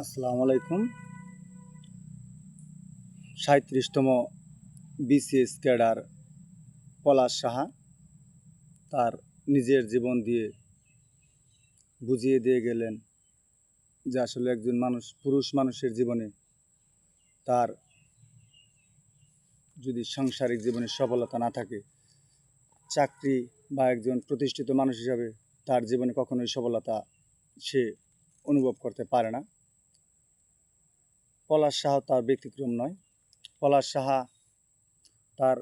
আসসালামু আলাইকুম। ৩৭তম BCS cadre পলাশ সাহা তার নিজের জীবন দিয়ে বুঝিয়ে দিয়ে গেলেন যে আসলে একজন পুরুষ মানুষের জীবনে তার যদি সাংসারিক জীবনে সফলতা না থাকে, চাকরি বা একজন প্রতিষ্ঠিত মানুষ হিসাবে তার জীবনে কখনোই সফলতা সে অনুভব করতে পারে না। পলাশ সাহা তার ব্যতিক্রম নয়। পলাশ সাহা তার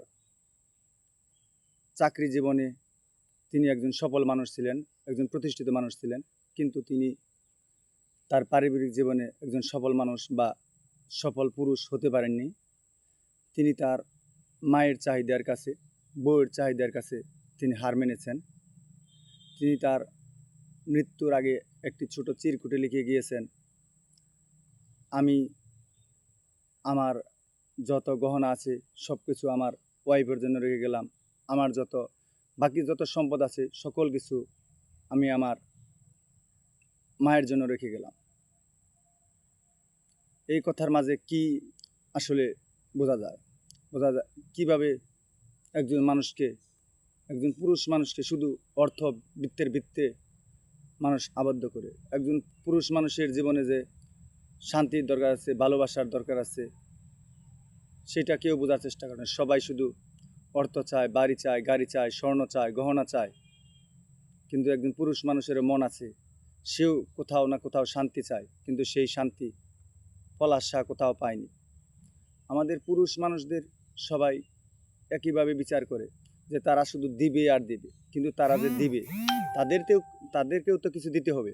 চাকরি জীবনে তিনি একজন সফল মানুষ ছিলেন, একজন প্রতিষ্ঠিত মানুষ ছিলেন, কিন্তু তিনি তার পারিবারিক জীবনে একজন সফল মানুষ বা সফল পুরুষ হতে পারেননি। তিনি তার মায়ের চাহিদার কাছে, বউয়ের চাহিদার কাছে তিনি হার মেনেছেন। তিনি তার মৃত্যুর আগে একটি ছোট চিরকুটে লিখে গিয়েছেন, আমি আমার যত গহনা আছে সব কিছু আমার ওয়াইফের জন্য রেখে গেলাম, আমার বাকি যত সম্পদ আছে সকল কিছু আমি আমার মায়ের জন্য রেখে গেলাম। এই কথার মাঝে কি আসলে বোঝা যায় কিভাবে একজন পুরুষ মানুষকে শুধু বৃত্তে মানুষ আবদ্ধ করে। একজন পুরুষ মানুষের জীবনে যে শান্তির দরকার আছে, ভালোবাসার দরকার আছে, সেটা কেউ বোঝার চেষ্টা করে না। সবাই শুধু অর্থ চায়, বাড়ি চায়, গাড়ি চায়, স্বর্ণ চায়, গহনা চায়, কিন্তু একজন পুরুষ মানুষের মন আছে, সেও কোথাও না কোথাও শান্তি চায়, কিন্তু সেই শান্তি পলাশ সাহা কোথাও পায়নি। আমাদের পুরুষ মানুষদের সবাই একইভাবে বিচার করে যে তারা শুধু দিবে আর দিবে, কিন্তু তারা যে দিবে তাদেরকেও তো কিছু দিতে হবে।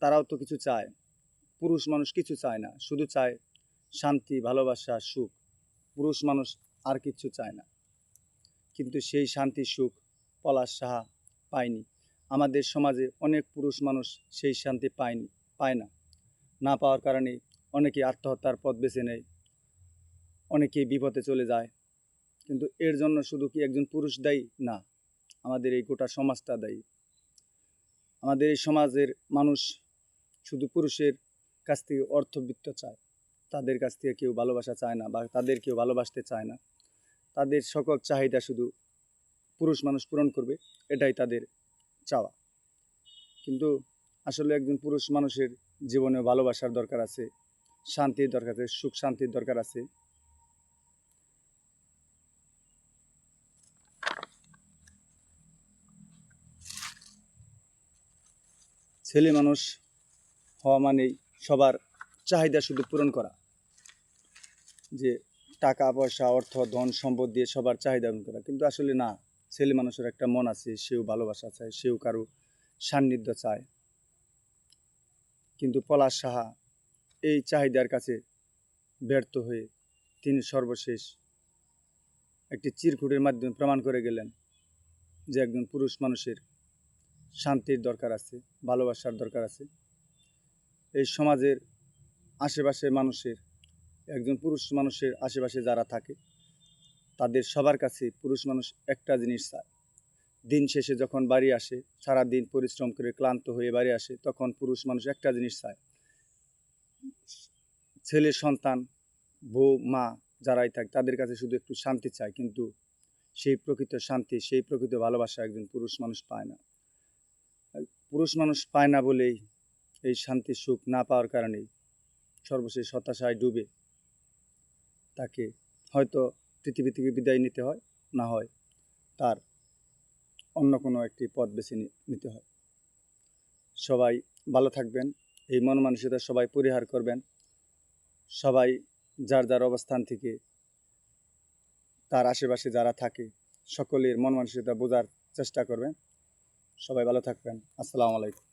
তারাও তো কিছু চায়। পুরুষ মানুষ কিছু চায় না, শুধু চায় শান্তি, ভালোবাসা, সুখ। পুরুষ মানুষ আর কিছু চায় না, কিন্তু সেই শান্তি সুখ পলাশ সাহা পায়নি। আমাদের সমাজে অনেক পুরুষ মানুষ সেই শান্তি পায় না পাওয়ার কারণে অনেকে আত্মহত্যার পথ বেছে নেয়, অনেকেই বিপথে চলে যায়। কিন্তু এর জন্য শুধু কি একজন পুরুষ দায়ী? না, আমাদের এই গোটা সমাজটা দায়ী। আমাদের এই সমাজের মানুষ শুধু পুরুষের কাছ থেকে অর্থবিত্ত চায়, তাদের কাছ থেকে কেউ ভালোবাসা চায় না, বা তাদের কেউ ভালোবাসতে চায় না। তাদের সকল চাহিদা শুধু পুরুষ মানুষ পূরণ করবে, এটাই তাদের চাওয়া। কিন্তু আসলে একজন পুরুষ মানুষের জীবনে ভালোবাসার দরকার আছে, শান্তির দরকার আছে, সুখ শান্তির দরকার আছে। ছেলে মানুষ হওয়া মানেই সবার চাহিদা শুধু পূরণ করা, যে টাকা পয়সা, অর্থ, ধন সম্পদ দিয়ে সবার চাহিদা পূরণ করা। কিন্তু আসলে না, ছেলে মানুষের একটা মন আছে, সেও ভালোবাসা চায়, সেও কারো সান্নিধ্য চায়। কিন্তু পলাশ সাহা এই চাহিদার কাছে ব্যর্থ হয়ে তিনি সর্বশেষ একটি চিরকুটের মাধ্যমে প্রমাণ করে গেলেন যে একজন পুরুষ মানুষের শান্তির দরকার আছে, ভালোবাসার দরকার আছে। এই সমাজের আশেপাশের মানুষের, একজন পুরুষ মানুষের আশেপাশে যারা থাকে, তাদের সবার কাছে পুরুষ মানুষ একটা জিনিস চায়। দিন শেষে যখন বাড়ি আসে, সারাদিন পরিশ্রম করে ক্লান্ত হয়ে বাড়ি আসে, তখন পুরুষ মানুষ একটা জিনিস চায়, ছেলে সন্তান, বউ, মা যারাই থাকে তাদের কাছে শুধু একটু শান্তি চায়। কিন্তু সেই প্রকৃত শান্তি, সেই প্রকৃত ভালোবাসা একজন পুরুষ মানুষ পায় না। পুরুষ মানুষ পায় না বলেই, এই শান্তি সুখ না পাওয়ার কারণেই সর্বশেষ হতাশায় ডুবে তাকে হয়তো পৃথিবী থেকে বিদায় নিতে হয়, না হয় তার অন্য কোনো একটি পথ বেছে নিতে হয়। সবাই ভালো থাকবেন, এই মন মানসিকতা সবাই পরিহার করবেন। সবাই যার যার অবস্থান থেকে তার আশেপাশে যারা থাকে সকলের মন মানসিকতা বোঝার চেষ্টা করবেন। সবাই ভালো থাকবেন। আসসালামু আলাইকুম।